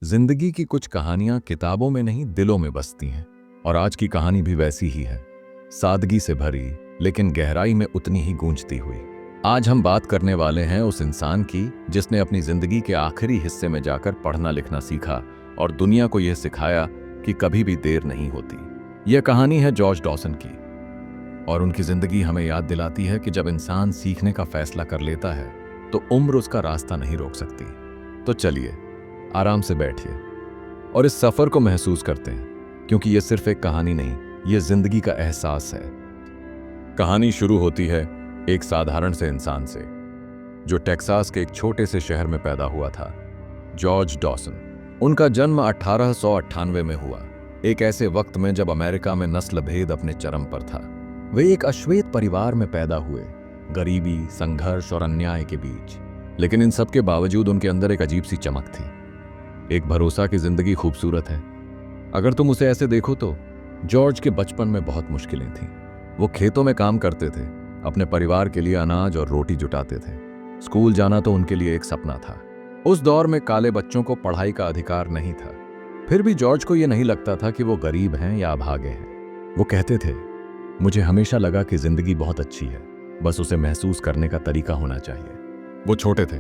जिंदगी की कुछ कहानियां किताबों में नहीं दिलों में बसती हैं। और आज की कहानी भी वैसी ही है, सादगी से भरी लेकिन गहराई में उतनी ही गूंजती हुई। आज हम बात करने वाले हैं उस इंसान की जिसने अपनी जिंदगी के आखिरी हिस्से में जाकर पढ़ना लिखना सीखा और दुनिया को यह सिखाया कि कभी भी देर नहीं होती। यह कहानी है जॉर्ज डॉसन की, और उनकी जिंदगी हमें याद दिलाती है कि जब इंसान सीखने का फैसला कर लेता है तो उम्र उसका रास्ता नहीं रोक सकती। तो चलिए आराम से बैठिए और इस सफर को महसूस करते हैं, क्योंकि यह सिर्फ एक कहानी नहीं, यह जिंदगी का एहसास है। कहानी शुरू होती है एक साधारण से इंसान से जो टेक्सास के एक छोटे से शहर में पैदा हुआ था, जॉर्ज डॉसन। उनका जन्म 1898 में हुआ, एक ऐसे वक्त में जब अमेरिका में नस्ल भेद अपने चरम पर था। वे एक अश्वेत परिवार में पैदा हुए, गरीबी, संघर्ष और अन्याय के बीच। लेकिन इन सब के बावजूद उनके अंदर एक अजीब सी चमक थी, एक भरोसा कि जिंदगी खूबसूरत है अगर तुम उसे ऐसे देखो तो। जॉर्ज के बचपन में बहुत मुश्किलें थीं। वो खेतों में काम करते थे, अपने परिवार के लिए अनाज और रोटी जुटाते थे। स्कूल जाना तो उनके लिए एक सपना था। उस दौर में काले बच्चों को पढ़ाई का अधिकार नहीं था। फिर भी जॉर्ज को यह नहीं लगता था कि वो गरीब हैं या अभागे हैं। वो कहते थे, मुझे हमेशा लगा कि जिंदगी बहुत अच्छी है, बस उसे महसूस करने का तरीका होना चाहिए। वो छोटे थे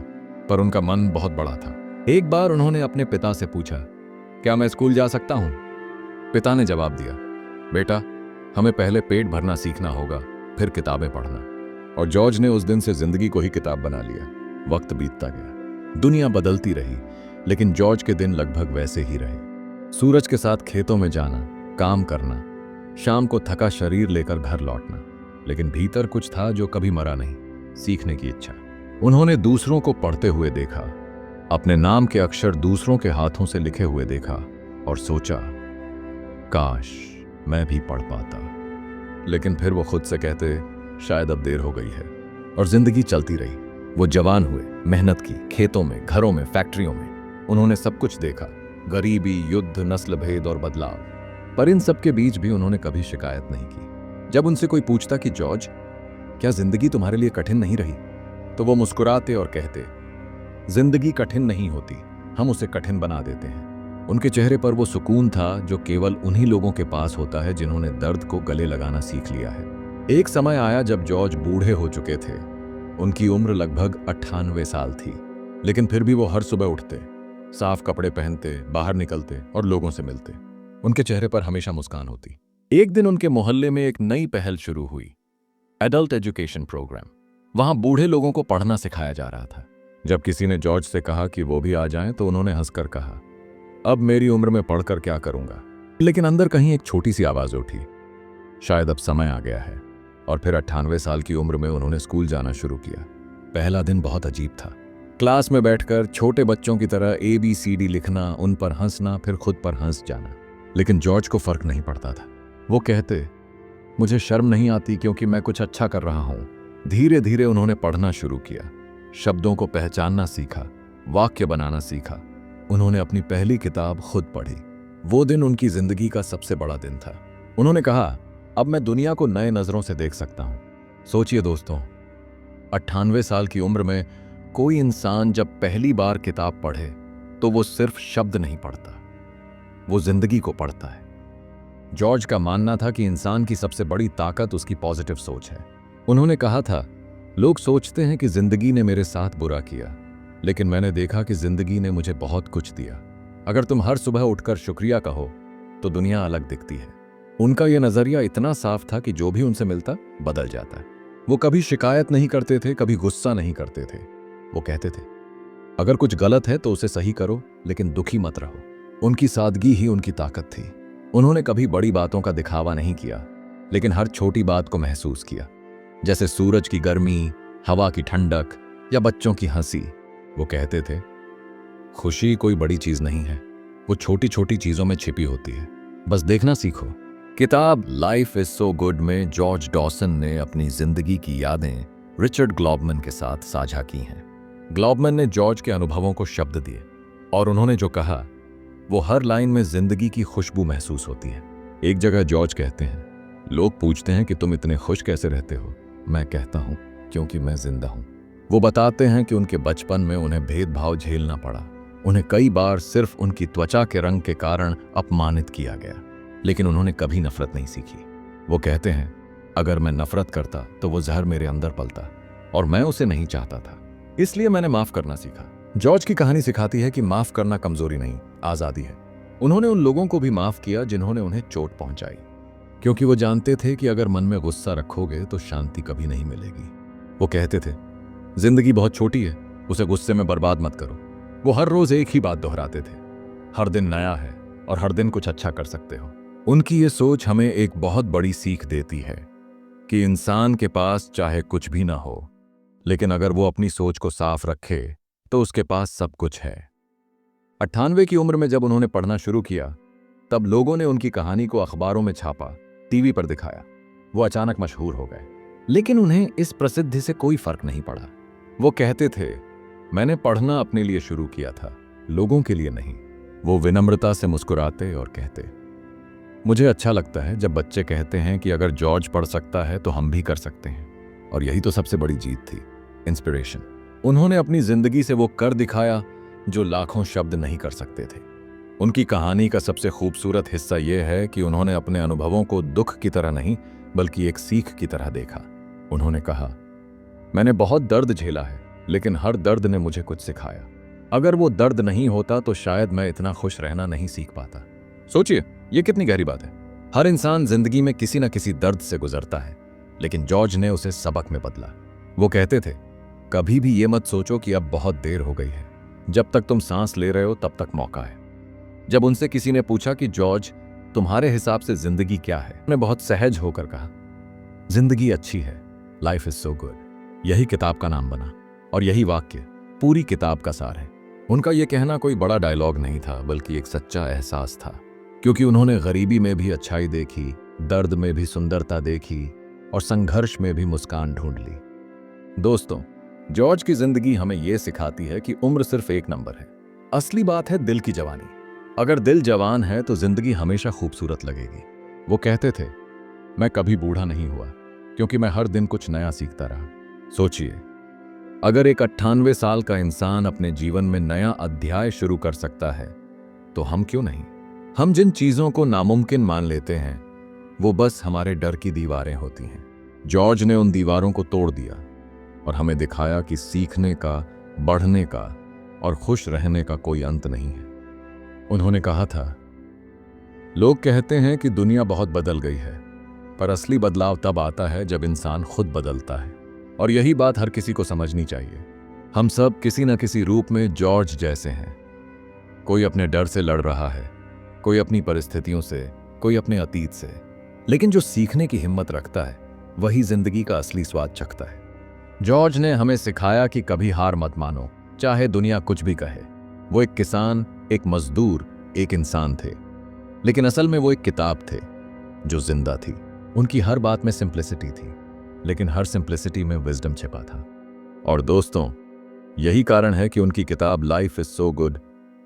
पर उनका मन बहुत बड़ा था। एक बार उन्होंने अपने पिता से पूछा, क्या मैं स्कूल जा सकता हूं? पिता ने जवाब दिया, बेटा, हमें पहले पेट भरना सीखना होगा, फिर किताबें पढ़ना। और जॉर्ज ने उस दिन से जिंदगी को ही किताब बना लिया। वक्त बीतता गया, दुनिया बदलती रही, लेकिन जॉर्ज के दिन लगभग वैसे ही रहे। सूरज के साथ खेतों में जाना, काम करना, शाम को थका शरीर लेकर घर लौटना, लेकिन भीतर कुछ था जो कभी मरा नहीं, सीखने की इच्छा। उन्होंने दूसरों को पढ़ते हुए देखा, अपने नाम के अक्षर दूसरों के हाथों से लिखे हुए देखा और सोचा, काश मैं भी पढ़ पाता। लेकिन फिर वो खुद से कहते, शायद अब देर हो गई है। और जिंदगी चलती रही। वो जवान हुए, मेहनत की, खेतों में, घरों में, फैक्ट्रियों में। उन्होंने सब कुछ देखा, गरीबी, युद्ध, नस्ल भेद और बदलाव। पर इन सब के बीच भी उन्होंने कभी शिकायत नहीं की। जब उनसे कोई पूछता कि जॉर्ज, क्या जिंदगी तुम्हारे लिए कठिन नहीं रही, तो वो मुस्कुराते और कहते, जिंदगी कठिन नहीं होती, हम उसे कठिन बना देते हैं। उनके चेहरे पर वो सुकून था जो केवल उन्हीं लोगों के पास होता है जिन्होंने दर्द को गले लगाना सीख लिया है। एक समय आया जब जॉर्ज बूढ़े हो चुके थे। उनकी उम्र लगभग 98 साल थी, लेकिन फिर भी वो हर सुबह उठते, साफ कपड़े पहनते, बाहर निकलते और लोगों से मिलते। उनके चेहरे पर हमेशा मुस्कान होती। एक दिन उनके मोहल्ले में एक नई पहल शुरू हुई, एडल्ट एजुकेशन प्रोग्राम। वहां बूढ़े लोगों को पढ़ना सिखाया जा रहा था। जब किसी ने जॉर्ज से कहा कि वो भी आ जाएं, तो उन्होंने हंसकर कहा, अब मेरी उम्र में पढ़कर क्या करूंगा। लेकिन अंदर कहीं एक छोटी सी आवाज उठी, शायद अब समय आ गया है। और फिर 98 साल की उम्र में उन्होंने स्कूल जाना शुरू किया। पहला दिन बहुत अजीब था। क्लास में बैठकर छोटे बच्चों की तरह ABCD लिखना, उन पर हंसना, फिर खुद पर हंस जाना। लेकिन जॉर्ज को फर्क नहीं पड़ता था। वो कहते, मुझे शर्म नहीं आती क्योंकि मैं कुछ अच्छा कर रहा हूं। धीरे धीरे उन्होंने पढ़ना शुरू किया, शब्दों को पहचानना सीखा, वाक्य बनाना सीखा। उन्होंने अपनी पहली किताब खुद पढ़ी। वो दिन उनकी जिंदगी का सबसे बड़ा दिन था। उन्होंने कहा, अब मैं दुनिया को नए नजरों से देख सकता हूं। सोचिए दोस्तों, 98 साल की उम्र में कोई इंसान जब पहली बार किताब पढ़े तो वो सिर्फ शब्द नहीं पढ़ता, वो जिंदगी को पढ़ता है। जॉर्ज का मानना था कि इंसान की सबसे बड़ी ताकत उसकी पॉजिटिव सोच है। उन्होंने कहा था, लोग सोचते हैं कि जिंदगी ने मेरे साथ बुरा किया, लेकिन मैंने देखा कि जिंदगी ने मुझे बहुत कुछ दिया। अगर तुम हर सुबह उठकर शुक्रिया कहो तो दुनिया अलग दिखती है। उनका यह नजरिया इतना साफ था कि जो भी उनसे मिलता बदल जाता है। वो कभी शिकायत नहीं करते थे, कभी गुस्सा नहीं करते थे। वो कहते थे, अगर कुछ गलत है तो उसे सही करो, लेकिन दुखी मत रहो। उनकी सादगी ही उनकी ताकत थी। उन्होंने कभी बड़ी बातों का दिखावा नहीं किया, लेकिन हर छोटी बात को महसूस किया, जैसे सूरज की गर्मी, हवा की ठंडक या बच्चों की हंसी। वो कहते थे, खुशी कोई बड़ी चीज नहीं है, वो छोटी छोटी चीजों में छिपी होती है, बस देखना सीखो। किताब लाइफ इज सो गुड में जॉर्ज डॉसन ने अपनी जिंदगी की यादें रिचर्ड ग्लॉबमैन के साथ साझा की हैं। ग्लॉबमैन ने जॉर्ज के अनुभवों को शब्द दिए, और उन्होंने जो कहा वो हर लाइन में जिंदगी की खुशबू महसूस होती है। एक जगह जॉर्ज कहते हैं, लोग पूछते हैं कि तुम इतने खुश कैसे रहते हो। मैं कहता हूं, क्योंकि मैं जिंदा हूं। वो बताते हैं कि उनके बचपन में उन्हें भेदभाव झेलना पड़ा, उन्हें कई बार सिर्फ उनकी त्वचा के रंग के कारण अपमानित किया गया, लेकिन उन्होंने कभी नफरत नहीं सीखी। वो कहते हैं, अगर मैं नफरत करता तो वो जहर मेरे अंदर पलता और मैं उसे नहीं चाहता था, इसलिए मैंने माफ करना सीखा। जॉर्ज की कहानी सिखाती है कि माफ करना कमजोरी नहीं, आजादी है। उन्होंने उन लोगों को भी माफ किया जिन्होंने उन्हें चोट पहुंचाई, क्योंकि वो जानते थे कि अगर मन में गुस्सा रखोगे तो शांति कभी नहीं मिलेगी। वो कहते थे, जिंदगी बहुत छोटी है, उसे गुस्से में बर्बाद मत करो। वो हर रोज एक ही बात दोहराते थे, हर दिन नया है और हर दिन कुछ अच्छा कर सकते हो। उनकी ये सोच हमें एक बहुत बड़ी सीख देती है कि इंसान के पास चाहे कुछ भी ना हो, लेकिन अगर वो अपनी सोच को साफ रखे तो उसके पास सब कुछ है। 98 की उम्र में जब उन्होंने पढ़ना शुरू किया, तब लोगों ने उनकी कहानी को अखबारों में छापा, टीवी पर दिखाया। वो अचानक मशहूर हो गए, लेकिन उन्हें इस प्रसिद्धि से कोई फर्क नहीं पड़ा। वो कहते थे, मैंने पढ़ना अपने लिए शुरू किया था, लोगों के लिए नहीं। वो विनम्रता से मुस्कुराते और कहते, मुझे अच्छा लगता है जब बच्चे कहते हैं कि अगर जॉर्ज पढ़ सकता है तो हम भी कर सकते हैं। और यही तो सबसे बड़ी जीत थी, इंस्पिरेशन। उन्होंने अपनी जिंदगी से वो कर दिखाया जो लाखों शब्द नहीं कर सकते थे। उनकी कहानी का सबसे खूबसूरत हिस्सा यह है कि उन्होंने अपने अनुभवों को दुख की तरह नहीं बल्कि एक सीख की तरह देखा। उन्होंने कहा, मैंने बहुत दर्द झेला है, लेकिन हर दर्द ने मुझे कुछ सिखाया। अगर वो दर्द नहीं होता तो शायद मैं इतना खुश रहना नहीं सीख पाता। सोचिए, ये कितनी गहरी बात है। हर इंसान जिंदगी में किसी न किसी दर्द से गुजरता है, लेकिन जॉर्ज ने उसे सबक में बदला। वो कहते थे, कभी भी ये मत सोचो कि अब बहुत देर हो गई है। जब तक तुम सांस ले रहे हो तब तक मौका है। जब उनसे किसी ने पूछा कि जॉर्ज, तुम्हारे हिसाब से जिंदगी क्या है, उन्होंने बहुत सहज होकर कहा, जिंदगी अच्छी है, लाइफ इज सो गुड। यही किताब का नाम बना और यही वाक्य पूरी किताब का सार है। उनका यह कहना कोई बड़ा डायलॉग नहीं था, बल्कि एक सच्चा एहसास था, क्योंकि उन्होंने गरीबी में भी अच्छाई देखी, दर्द में भी सुंदरता देखी और संघर्ष में भी मुस्कान ढूंढ ली। दोस्तों, जॉर्ज की जिंदगी हमें यह सिखाती है कि उम्र सिर्फ एक नंबर है। असली बात है दिल की जवानी। अगर दिल जवान है तो जिंदगी हमेशा खूबसूरत लगेगी। वो कहते थे, मैं कभी बूढ़ा नहीं हुआ क्योंकि मैं हर दिन कुछ नया सीखता रहा। सोचिए, अगर एक 98 साल का इंसान अपने जीवन में नया अध्याय शुरू कर सकता है तो हम क्यों नहीं। हम जिन चीजों को नामुमकिन मान लेते हैं वो बस हमारे डर की दीवारें होती हैं। जॉर्ज ने उन दीवारों को तोड़ दिया और हमें दिखाया कि सीखने का, बढ़ने का और खुश रहने का कोई अंत नहीं है। उन्होंने कहा था, लोग कहते हैं कि दुनिया बहुत बदल गई है, पर असली बदलाव तब आता है जब इंसान खुद बदलता है। और यही बात हर किसी को समझनी चाहिए। हम सब किसी न किसी रूप में जॉर्ज जैसे हैं। कोई अपने डर से लड़ रहा है, कोई अपनी परिस्थितियों से, कोई अपने अतीत से, लेकिन जो सीखने की हिम्मत रखता है वही जिंदगी का असली स्वाद चखता है। जॉर्ज ने हमें सिखाया कि कभी हार मत मानो, चाहे दुनिया कुछ भी कहे। वो एक किसान, एक मजदूर, एक इंसान थे, लेकिन असल में वो एक किताब थे जो जिंदा थी। उनकी हर बात में सिंप्लिसिटी थी, लेकिन हर सिंप्लिसिटी में विजडम छिपा था। और दोस्तों, यही कारण है कि उनकी किताब लाइफ इज सो गुड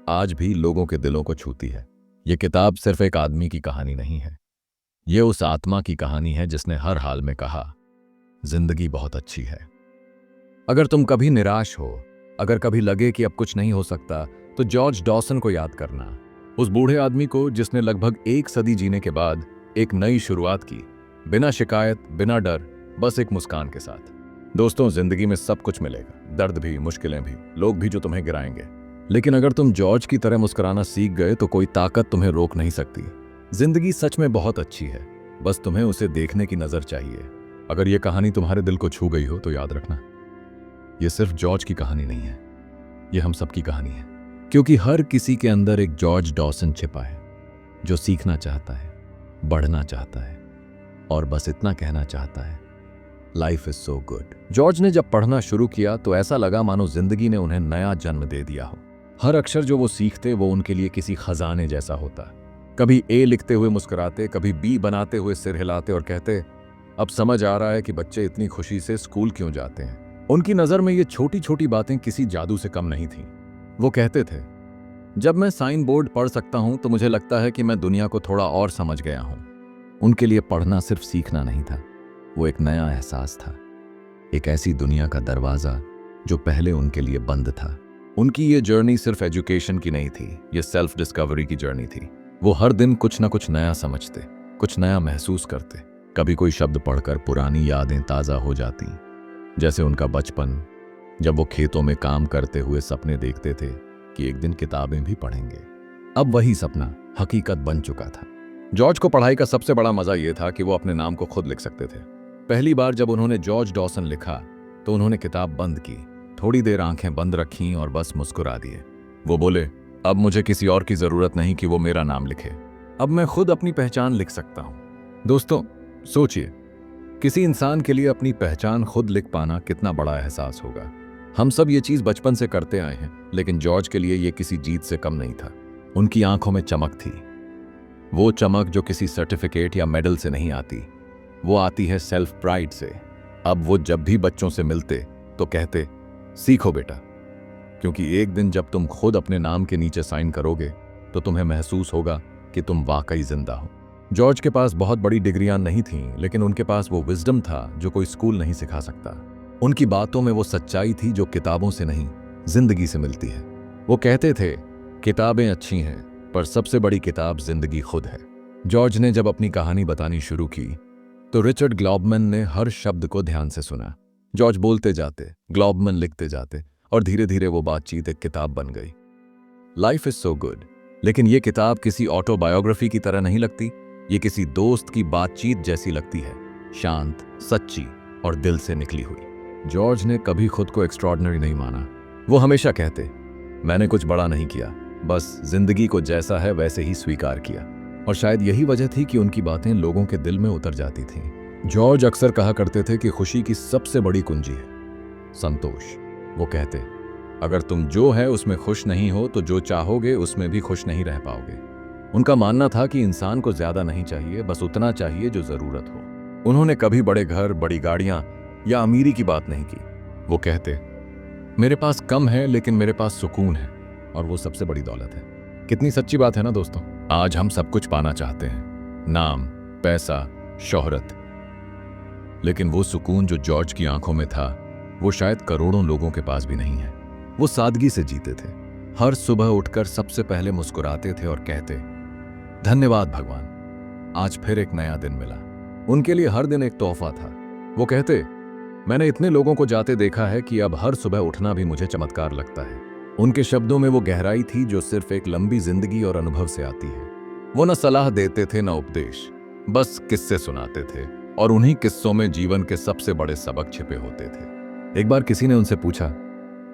आज भी लोगों के दिलों को छूती है। यह किताब सिर्फ एक आदमी की कहानी नहीं है, यह उस आत्मा की कहानी है जिसने हर हाल में कहा, जिंदगी बहुत अच्छी है। अगर तुम कभी निराश हो, अगर कभी लगे कि अब कुछ नहीं हो सकता, तो जॉर्ज डॉसन को याद करना, उस बूढ़े आदमी को जिसने लगभग एक सदी जीने के बाद एक नई शुरुआत की, बिना शिकायत, बिना डर, बस एक मुस्कान के साथ। दोस्तों, जिंदगी में सब कुछ मिलेगा, दर्द भी, मुश्किलें भी, लोग भी जो तुम्हें गिराएंगे, लेकिन अगर तुम जॉर्ज की तरह मुस्कुराना सीख गए तो कोई ताकत तुम्हें रोक नहीं सकती। जिंदगी सच में बहुत अच्छी है, बस तुम्हें उसे देखने की नजर चाहिए। अगर यह कहानी तुम्हारे दिल को छू गई हो तो याद रखना, यह सिर्फ जॉर्ज की कहानी नहीं है, यह हम सबकी कहानी है, क्योंकि हर किसी के अंदर एक जॉर्ज डॉसन छिपा है जो सीखना चाहता है, बढ़ना चाहता है और बस इतना कहना चाहता है, life is so good. George ने जब पढ़ना शुरू किया तो ऐसा लगा मानो जिंदगी ने उन्हें नया जन्म दे दिया हो। हर अक्षर जो वो सीखते वो उनके लिए किसी खजाने जैसा होता। कभी ए लिखते हुए मुस्कुराते, कभी बी बनाते हुए सिर हिलाते और कहते, अब समझ आ रहा है कि बच्चे इतनी खुशी से स्कूल क्यों जाते हैं। उनकी नज़र में ये छोटी छोटी बातें किसी जादू से कम नहीं थीं। वो कहते थे, जब मैं साइन बोर्ड पढ़ सकता हूं तो मुझे लगता है कि मैं दुनिया को थोड़ा और समझ गया हूं। उनके लिए पढ़ना सिर्फ सीखना नहीं था, वो एक नया एहसास था, एक ऐसी दुनिया का दरवाजा जो पहले उनके लिए बंद था। उनकी ये जर्नी सिर्फ एजुकेशन की नहीं थी, ये सेल्फ डिस्कवरी की जर्नी थी। वो हर दिन कुछ ना कुछ नया समझते, कुछ नया महसूस करते। कभी कोई शब्द पढ़कर पुरानी यादें ताज़ा हो जाती, जैसे उनका बचपन, जब वो खेतों में काम करते हुए सपने देखते थे कि एक दिन किताबें भी पढ़ेंगे। अब वही सपना हकीकत बन चुका था। जॉर्ज को पढ़ाई का सबसे बड़ा मजा ये था कि वो अपने नाम को खुद लिख सकते थे। पहली बार जब उन्होंने जॉर्ज डॉसन लिखा तो उन्होंने किताब बंद की, थोड़ी देर आंखें बंद रखीं और बस मुस्कुरा दिए। वो बोले, अब मुझे किसी और की जरूरत नहीं कि वो मेरा नाम लिखे, अब मैं खुद अपनी पहचान लिख सकता हूं। दोस्तों सोचिए, किसी इंसान के लिए अपनी पहचान खुद लिख पाना कितना बड़ा एहसास होगा। हम सब ये चीज बचपन से करते आए हैं, लेकिन जॉर्ज के लिए ये किसी जीत से कम नहीं था। उनकी आंखों में चमक थी, वो चमक जो किसी सर्टिफिकेट या मेडल से नहीं आती, वो आती है सेल्फ प्राइड से। अब वो जब भी बच्चों से मिलते तो कहते, सीखो बेटा, क्योंकि एक दिन जब तुम खुद अपने नाम के नीचे साइन करोगे तो तुम्हें महसूस होगा कि तुम वाकई जिंदा हो। जॉर्ज के पास बहुत बड़ी डिग्रियां नहीं थीं, लेकिन उनके पास वो विजडम था जो कोई स्कूल नहीं सिखा सकता। उनकी बातों में वो सच्चाई थी जो किताबों से नहीं, जिंदगी से मिलती है। वो कहते थे, किताबें अच्छी हैं, पर सबसे बड़ी किताब जिंदगी खुद है। जॉर्ज ने जब अपनी कहानी बतानी शुरू की तो रिचर्ड ग्लॉबमैन ने हर शब्द को ध्यान से सुना। जॉर्ज बोलते जाते, ग्लॉबमैन लिखते जाते, और धीरे धीरे वो बातचीत एक किताब बन गई। लाइफ इज सो गुड, लेकिन ये किताब किसी ऑटोबायोग्राफी की तरह नहीं लगती, ये किसी दोस्त की बातचीत जैसी लगती है, शांत, सच्ची और दिल से निकली हुई। जॉर्ज ने कभी खुद को एक्स्ट्रॉर्डिनरी नहीं माना। वो हमेशा कहते, मैंने कुछ बड़ा नहीं किया, बस जिंदगी को जैसा है वैसे ही स्वीकार किया। और शायद यही वजह थी कि उनकी बातें लोगों के दिल में उतर जाती थीं। जॉर्ज अक्सर कहा करते थे कि खुशी की सबसे बड़ी कुंजी है संतोष। वो कहते, अगर तुम जो है उसमें खुश नहीं हो तो जो चाहोगे उसमें भी खुश नहीं रह पाओगे। उनका मानना था कि इंसान को ज्यादा नहीं चाहिए, बस उतना चाहिए जो जरूरत हो। उन्होंने कभी बड़े घर, बड़ी गाड़ियां या अमीरी की बात नहीं की। वो कहते, मेरे पास कम है लेकिन मेरे पास सुकून है, और वो सबसे बड़ी दौलत है। कितनी सच्ची बात है ना दोस्तों। आज हम सब कुछ पाना चाहते हैं, नाम, पैसा, शोहरत, लेकिन वो सुकून जो जॉर्ज की आंखों में था वो शायद करोड़ों लोगों के पास भी नहीं है। वो सादगी से जीते थे, हर सुबह उठकर सबसे पहले मुस्कुराते थे और कहते, धन्यवाद भगवान, आज फिर एक नया दिन मिला। उनके लिए हर दिन एक तोहफा था। वो कहते, मैंने इतने लोगों को जाते देखा है कि अब हर सुबह उठना भी मुझे चमत्कार लगता है। उनके शब्दों में वो गहराई थी जो सिर्फ एक लंबी जिंदगी और अनुभव से आती है। वो न सलाह देते थे न उपदेश, बस किस्से सुनाते थे, और उन्हीं किस्सों में जीवन के सबसे बड़े सबक छिपे होते थे। एक बार किसी ने उनसे पूछा,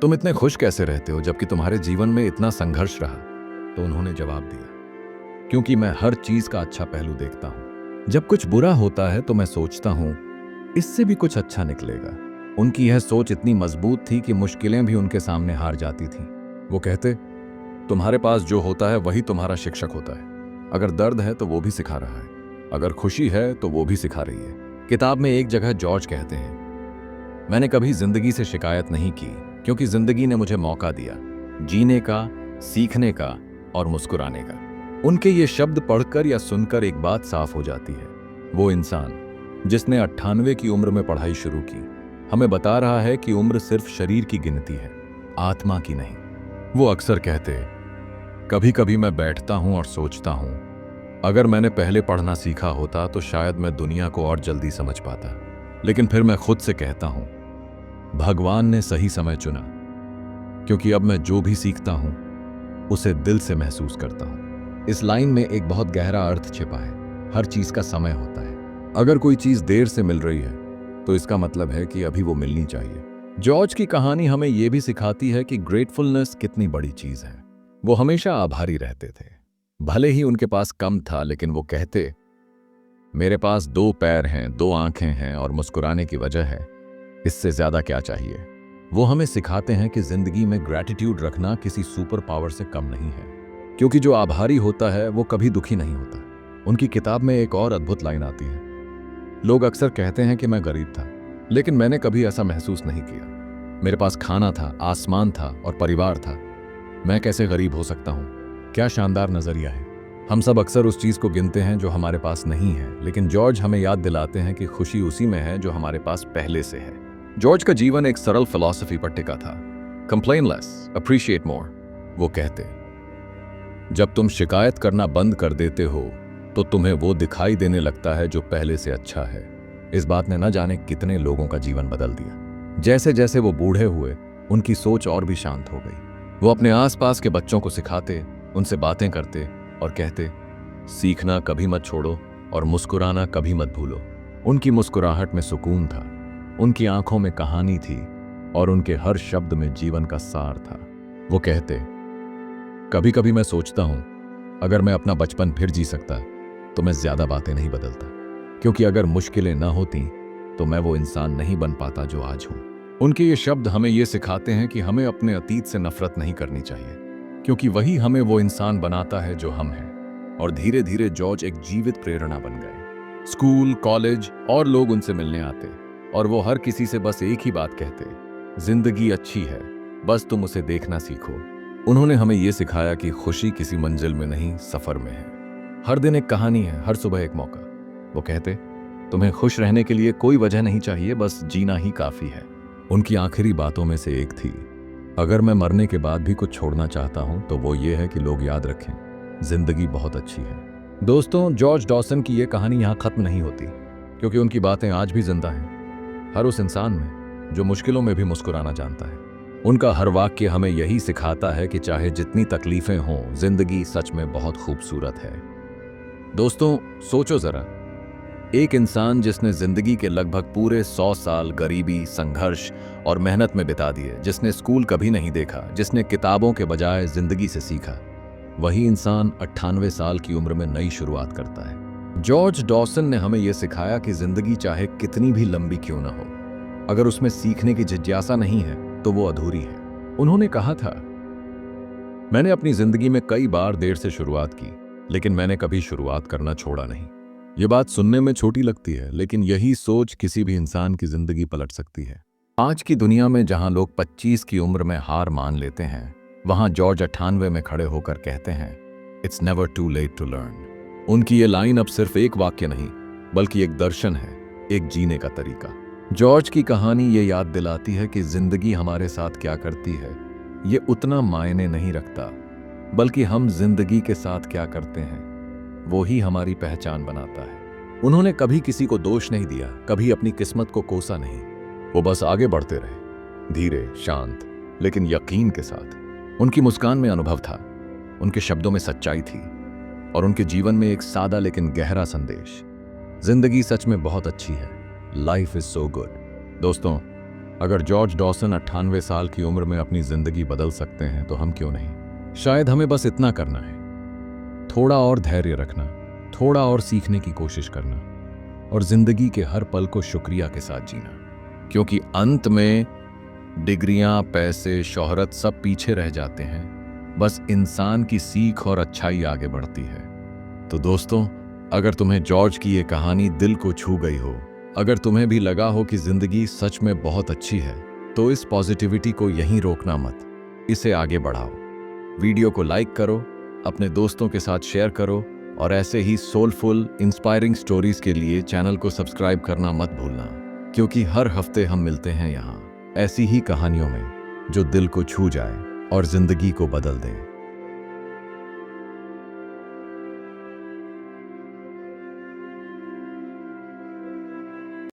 तुम इतने खुश कैसे रहते हो जबकि तुम्हारे जीवन में इतना संघर्ष रहा? तो उन्होंने जवाब दिया, क्योंकि मैं हर चीज का अच्छा पहलू देखता हूं। जब कुछ बुरा होता है तो मैं सोचता हूं इससे भी कुछ अच्छा निकलेगा। उनकी यह सोच इतनी मजबूत थी कि मुश्किलें भी उनके सामने हार जाती थीं। वो कहते, तुम्हारे पास जो होता है वही तुम्हारा शिक्षक होता है। अगर दर्द है तो वो भी सिखा रहा है, अगर खुशी है तो वो भी सिखा रही है। किताब में एक जगह जॉर्ज कहते हैं, मैंने कभी जिंदगी से शिकायत नहीं की, क्योंकि जिंदगी ने मुझे मौका दिया जीने का, सीखने का और मुस्कुराने का। उनके ये शब्द पढ़कर या सुनकर एक बात साफ हो जाती है, वो इंसान जिसने 98 की उम्र में पढ़ाई शुरू की हमें बता रहा है कि उम्र सिर्फ शरीर की गिनती है, आत्मा की नहीं। वो अक्सर कहते, कभी कभी मैं बैठता हूं और सोचता हूं, अगर मैंने पहले पढ़ना सीखा होता तो शायद मैं दुनिया को और जल्दी समझ पाता। लेकिन फिर मैं खुद से कहता हूं, भगवान ने सही समय चुना, क्योंकि अब मैं जो भी सीखता हूं उसे दिल से महसूस करता हूं। इस लाइन में एक बहुत गहरा अर्थ छिपा है। हर चीज का समय होता है। अगर कोई चीज देर से मिल रही है तो इसका मतलब है कि अभी वो मिलनी चाहिए। जॉर्ज की कहानी हमें यह भी सिखाती है कि ग्रेटफुलनेस कितनी बड़ी चीज है। वो हमेशा आभारी रहते थे, भले ही उनके पास कम था, लेकिन वो कहते, मेरे पास 2 पैर हैं, 2 आंखें हैं और मुस्कुराने की वजह है, इससे ज्यादा क्या चाहिए। वो हमें सिखाते हैं कि जिंदगी में ग्रैटिट्यूड रखना किसी सुपर पावर से कम नहीं है, क्योंकि जो आभारी होता है वो कभी दुखी नहीं होता। उनकी किताब में एक और अद्भुत लाइन आती है, लोग अक्सर कहते हैं कि मैं गरीब था, लेकिन मैंने कभी ऐसा महसूस नहीं किया। मेरे पास खाना था, आसमान था और परिवार था। मैं कैसे गरीब हो सकता हूँ? क्या शानदार नजरिया है। हम सब अक्सर उस चीज को गिनते हैं जो हमारे पास नहीं है, लेकिन जॉर्ज हमें याद दिलाते हैं कि खुशी उसी में है जो हमारे पास पहले से है। जॉर्ज का जीवन एक सरल फिलॉसफी पर टिका था। कंप्लेन लेस, अप्रिशिएट मोर। वो कहते, जब तुम शिकायत करना बंद कर देते हो तो तुम्हें वो दिखाई देने लगता है जो पहले से अच्छा है। इस बात ने न जाने कितने लोगों का जीवन बदल दिया। जैसे जैसे वो बूढ़े हुए, उनकी सोच और भी शांत हो गई। वो अपने आसपास के बच्चों को सिखाते, उनसे बातें करते और कहते, सीखना कभी मत छोड़ो और मुस्कुराना कभी मत भूलो। उनकी मुस्कुराहट में सुकून था, उनकी आंखों में कहानी थी और उनके हर शब्द में जीवन का सार था। वो कहते, कभी कभी मैं सोचता हूं, अगर मैं अपना बचपन फिर जी सकता तो मैं ज्यादा बातें नहीं बदलता, क्योंकि अगर मुश्किलें ना होती तो मैं वो इंसान नहीं बन पाता जो आज हूं। उनके ये शब्द हमें ये सिखाते हैं कि हमें अपने अतीत से नफरत नहीं करनी चाहिए, क्योंकि वही हमें वो इंसान बनाता है जो हम हैं। और धीरे धीरे जॉर्ज एक जीवित प्रेरणा बन गए। स्कूल, कॉलेज और लोग उनसे मिलने आते और वो हर किसी से बस एक ही बात कहते, जिंदगी अच्छी है, बस तुम उसे देखना सीखो। उन्होंने हमें यह सिखाया कि खुशी किसी मंजिल में नहीं, सफर में है। हर दिन एक कहानी है, हर सुबह एक मौका। वो कहते, तुम्हें खुश रहने के लिए कोई वजह नहीं चाहिए, बस जीना ही काफी है। उनकी आखिरी बातों में से एक थी, अगर मैं मरने के बाद भी कुछ छोड़ना चाहता हूं तो वो ये है कि लोग याद रखें, जिंदगी बहुत अच्छी है। दोस्तों, जॉर्ज डॉसन की यह कहानी यहां खत्म नहीं होती, क्योंकि उनकी बातें आज भी जिंदा हैं हर उस इंसान में जो मुश्किलों में भी मुस्कुराना जानता है। उनका हर वाक्य हमें यही सिखाता है कि चाहे जितनी तकलीफें हों, जिंदगी सच में बहुत खूबसूरत है। दोस्तों, सोचो जरा, एक इंसान जिसने जिंदगी के लगभग पूरे 100 साल गरीबी, संघर्ष और मेहनत में बिता दिए, जिसने स्कूल कभी नहीं देखा, जिसने किताबों के बजाय जिंदगी से सीखा, वही इंसान 98 साल की उम्र में नई शुरुआत करता है। जॉर्ज डॉसन ने हमें यह सिखाया कि जिंदगी चाहे कितनी भी लंबी क्यों ना हो, अगर उसमें सीखने की जिज्ञासा नहीं है तो वो अधूरी है। उन्होंने कहा था, मैंने अपनी जिंदगी में कई बार देर से शुरुआत की, लेकिन मैंने कभी शुरुआत करना छोड़ा नहीं। ये बात सुनने में छोटी लगती है, लेकिन यही सोच किसी भी इंसान की जिंदगी पलट सकती है। आज की दुनिया में जहां लोग 25 की उम्र में हार मान लेते हैं, वहां जॉर्ज 98 में खड़े होकर कहते हैं, it's never too late to learn. उनकी ये लाइन अब सिर्फ एक वाक्य नहीं, बल्कि एक दर्शन है, एक जीने का तरीका। जॉर्ज की कहानी ये याद दिलाती है कि जिंदगी हमारे साथ क्या करती है ये उतना मायने नहीं रखता, बल्कि हम जिंदगी के साथ क्या करते हैं वो ही हमारी पहचान बनाता है। उन्होंने कभी किसी को दोष नहीं दिया, कभी अपनी किस्मत को कोसा नहीं। वो बस आगे बढ़ते रहे, धीरे, शांत, लेकिन यकीन के साथ। उनकी मुस्कान में अनुभव था, उनके शब्दों में सच्चाई थी और उनके जीवन में एक सादा लेकिन गहरा संदेश, जिंदगी सच में बहुत अच्छी है, लाइफ इज सो गुड। दोस्तों, अगर जॉर्ज डॉसन 98 साल की उम्र में अपनी जिंदगी बदल सकते हैं तो हम क्यों नहीं। शायद हमें बस इतना करना है, थोड़ा और धैर्य रखना, थोड़ा और सीखने की कोशिश करना और जिंदगी के हर पल को शुक्रिया के साथ जीना, क्योंकि अंत में डिग्रियां, पैसे, शोहरत सब पीछे रह जाते हैं, बस इंसान की सीख और अच्छाई आगे बढ़ती है। तो दोस्तों, अगर तुम्हें जॉर्ज की ये कहानी दिल को छू गई हो, अगर तुम्हें भी लगा हो कि जिंदगी सच में बहुत अच्छी है, तो इस पॉजिटिविटी को यहीं रोकना मत, इसे आगे बढ़ाओ। वीडियो को लाइक करो, अपने दोस्तों के साथ शेयर करो और ऐसे ही सोलफुल, इंस्पायरिंग स्टोरीज के लिए चैनल को सब्सक्राइब करना मत भूलना, क्योंकि हर हफ्ते हम मिलते हैं यहाँ ऐसी ही कहानियों में जो दिल को छू जाए और जिंदगी को बदल दे।